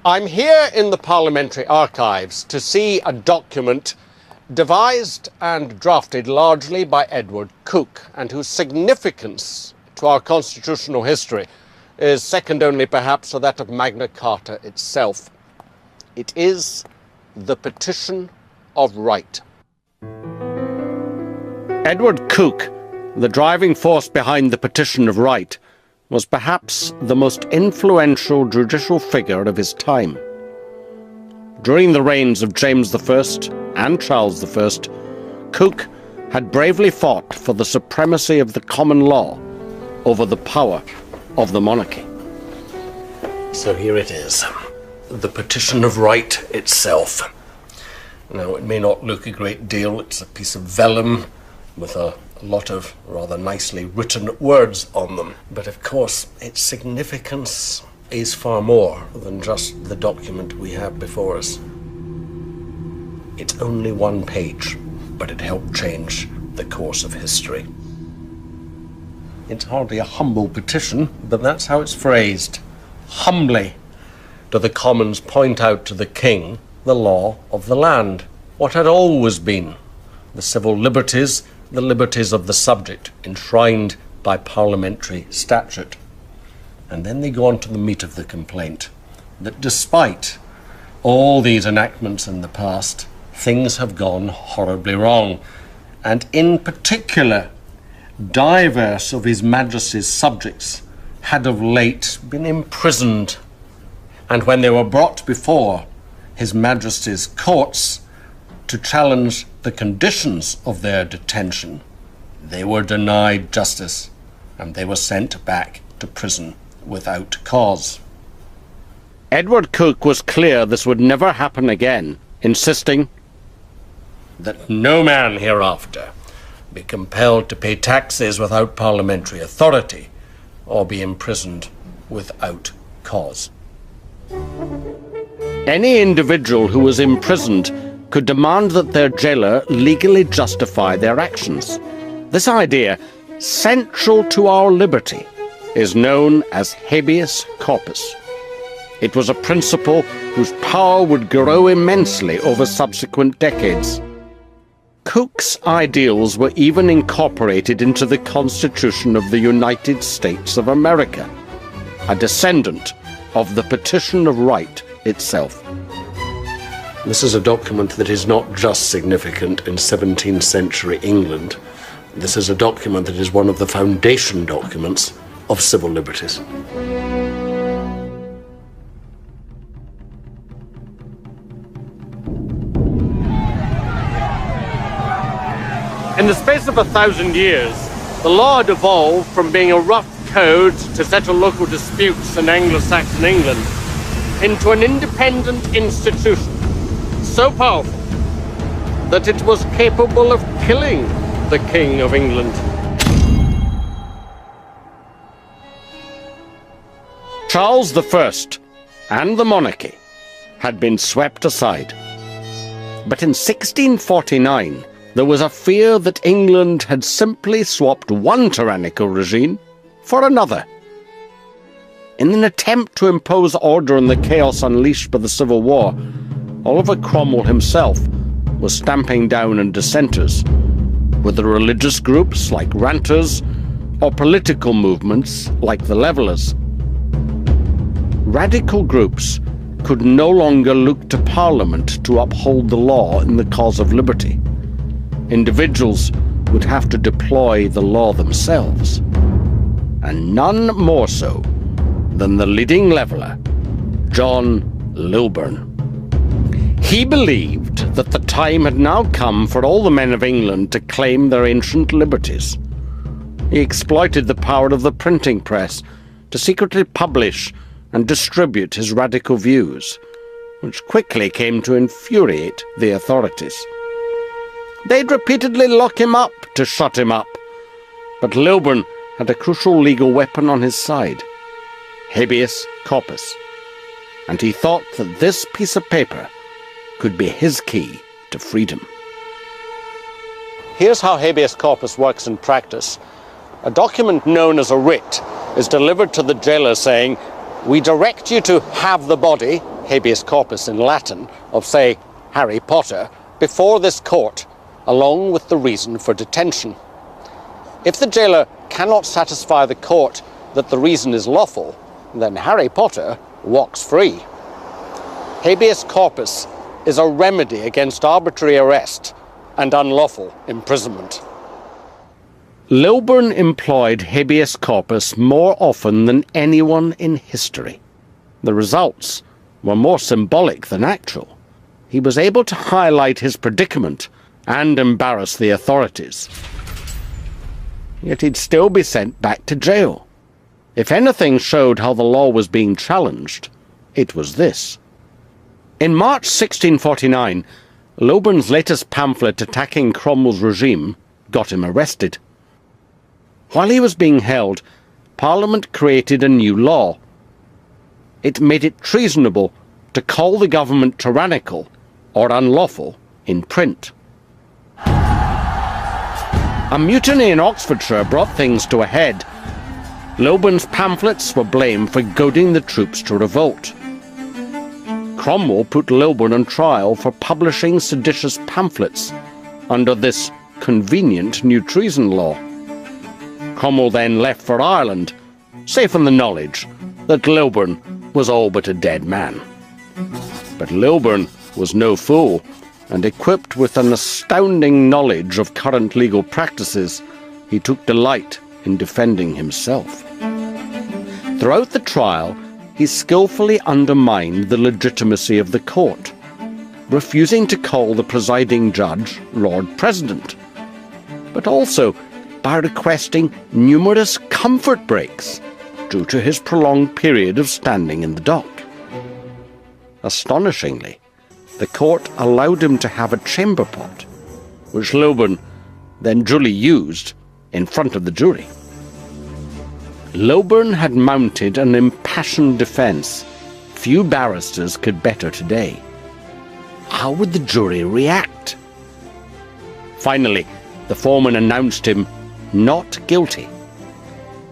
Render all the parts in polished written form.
I'm here in the Parliamentary Archives to see a document devised and drafted largely by Edward Coke, and whose significance to our constitutional history is second only perhaps to that of Magna Carta itself. It is the Petition of Right. Edward Coke, the driving force behind the Petition of Right, was perhaps the most influential judicial figure of his time. During the reigns of James I and Charles I, Coke had bravely fought for the supremacy of the common law over the power of the monarchy. So here it is, the Petition of Right itself. Now, it may not look a great deal. It's a piece of vellum with a lot of rather nicely written words on them. But of course, its significance is far more than just the document we have before us. It's only one page, but it helped change the course of history. It's hardly a humble petition, but that's how it's phrased. Humbly do the Commons point out to the King the law of the land, what had always been, the civil liberties, the liberties of the subject, enshrined by parliamentary statute. And then they go on to the meat of the complaint, that despite all these enactments in the past, things have gone horribly wrong. And in particular, divers of His Majesty's subjects had of late been imprisoned. And when they were brought before His Majesty's courts to challenge the conditions of their detention, they were denied justice and they were sent back to prison without cause. Edward Coke was clear this would never happen again, insisting that no man hereafter be compelled to pay taxes without parliamentary authority or be imprisoned without cause. Any individual who was imprisoned could demand that their jailer legally justify their actions. This idea, central to our liberty, is known as Habeas Corpus. It was a principle whose power would grow immensely over subsequent decades. Coke's ideals were even incorporated into the Constitution of the United States of America, a descendant of the Petition of Right itself. This is a document that is not just significant in 17th century England. This is a document that is one of the foundation documents of civil liberties. In the space of 1,000 years, the law had evolved from being a rough code to settle local disputes in Anglo-Saxon England into an independent institution, so powerful that it was capable of killing the King of England. Charles I and the monarchy had been swept aside. But in 1649, there was a fear that England had simply swapped one tyrannical regime for another. In an attempt to impose order in the chaos unleashed by the Civil War, Oliver Cromwell himself was stamping down on dissenters, whether religious groups like Ranters or political movements like the Levellers. Radical groups could no longer look to Parliament to uphold the law in the cause of liberty. Individuals would have to deploy the law themselves, and none more so than the leading leveller, John Lilburne. He believed that the time had now come for all the men of England to claim their ancient liberties. He exploited the power of the printing press to secretly publish and distribute his radical views, which quickly came to infuriate the authorities. They'd repeatedly lock him up to shut him up, but Lilburne had a crucial legal weapon on his side, Habeas Corpus, and he thought that this piece of paper could be his key to freedom. Here's how Habeas Corpus works in practice. A document known as a writ is delivered to the jailer saying, "We direct you to have the body habeas corpus in Latin of, say, Harry Potter, before this court, along with the reason for detention. If the jailer cannot satisfy the court that the reason is lawful, then Harry Potter walks free. Habeas corpus is a remedy against arbitrary arrest and unlawful imprisonment. Lilburne employed habeas corpus more often than anyone in history. The results were more symbolic than actual. He was able to highlight his predicament and embarrass the authorities. Yet he'd still be sent back to jail. If anything showed how the law was being challenged, it was this. In March 1649, Lilburne's latest pamphlet attacking Cromwell's regime got him arrested. While he was being held, Parliament created a new law. It made it treasonable to call the government tyrannical or unlawful in print. A mutiny in Oxfordshire brought things to a head. Lilburne's pamphlets were blamed for goading the troops to revolt. Cromwell put Lilburne on trial for publishing seditious pamphlets under this convenient new treason law. Cromwell then left for Ireland, safe in the knowledge that Lilburne was all but a dead man. But Lilburne was no fool, and equipped with an astounding knowledge of current legal practices, he took delight in defending himself. Throughout the trial, he skillfully undermined the legitimacy of the court, refusing to call the presiding judge Lord President, but also by requesting numerous comfort breaks due to his prolonged period of standing in the dock. Astonishingly, the court allowed him to have a chamber pot, which Lilburne then duly used in front of the jury. Lilburne had mounted an impassioned defence few barristers could better today. How would the jury react? Finally, the foreman announced him not guilty.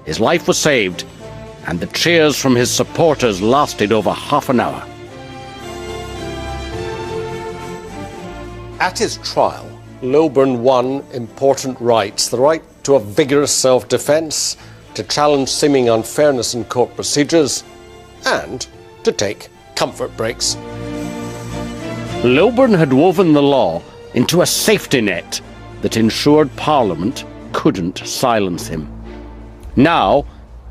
His life was saved, and the cheers from his supporters lasted over half an hour. At his trial, Lilburne won important rights: the right to a vigorous self-defence, to challenge seeming unfairness in court procedures, and to take comfort breaks. Lilburne had woven the law into a safety net that ensured Parliament couldn't silence him. Now,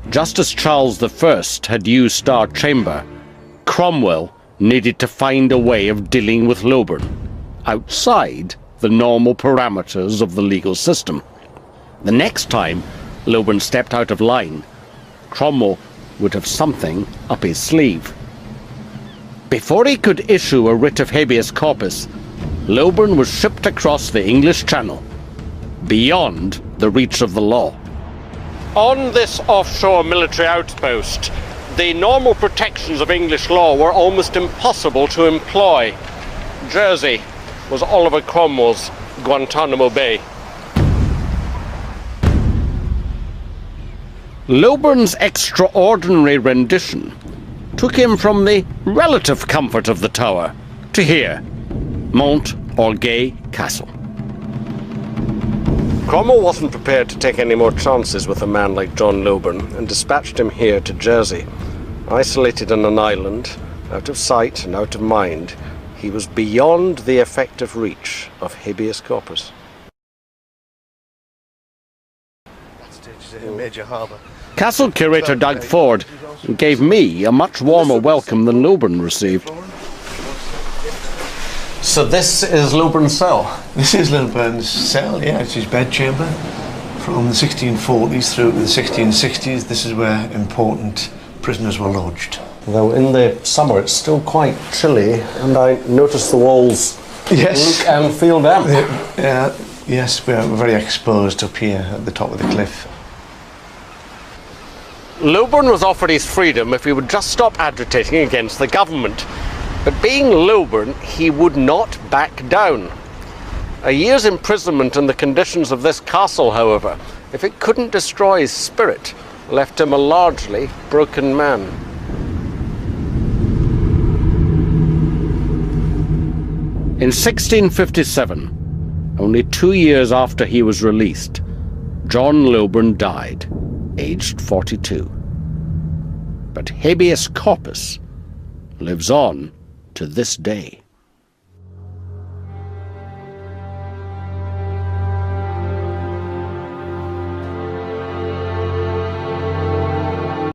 just as Charles I had used Star Chamber, Cromwell needed to find a way of dealing with Lilburne outside the normal parameters of the legal system. The next time Lilburne stepped out of line, Cromwell would have something up his sleeve. Before he could issue a writ of habeas corpus, Lilburne was shipped across the English Channel, beyond the reach of the law. On this offshore military outpost, the normal protections of English law were almost impossible to employ. Jersey was Oliver Cromwell's Guantanamo Bay. Lilburne's extraordinary rendition took him from the relative comfort of the Tower to here, Mont Orgueil Castle. Cromwell wasn't prepared to take any more chances with a man like John Lilburne and dispatched him here to Jersey. Isolated on an island, out of sight and out of mind, he was beyond the effective reach of habeas corpus. Major harbour. Castle curator Doug Ford gave me a much warmer welcome than Lilburne received. So this is Lilburne's cell? This is Lilburne's cell, yeah, it's his bedchamber. From the 1640s through to the 1660s, this is where important prisoners were lodged. Though in the summer it's still quite chilly, and I notice the walls look and feel damp. Yes, we're very exposed up here at the top of the cliff. Lilburne was offered his freedom if he would just stop agitating against the government. But being Lilburne, he would not back down. A year's imprisonment in the conditions of this castle, however, if it couldn't destroy his spirit, left him a largely broken man. In 1657, only 2 years after he was released, John Lilburne died, aged 42. But habeas corpus lives on to this day.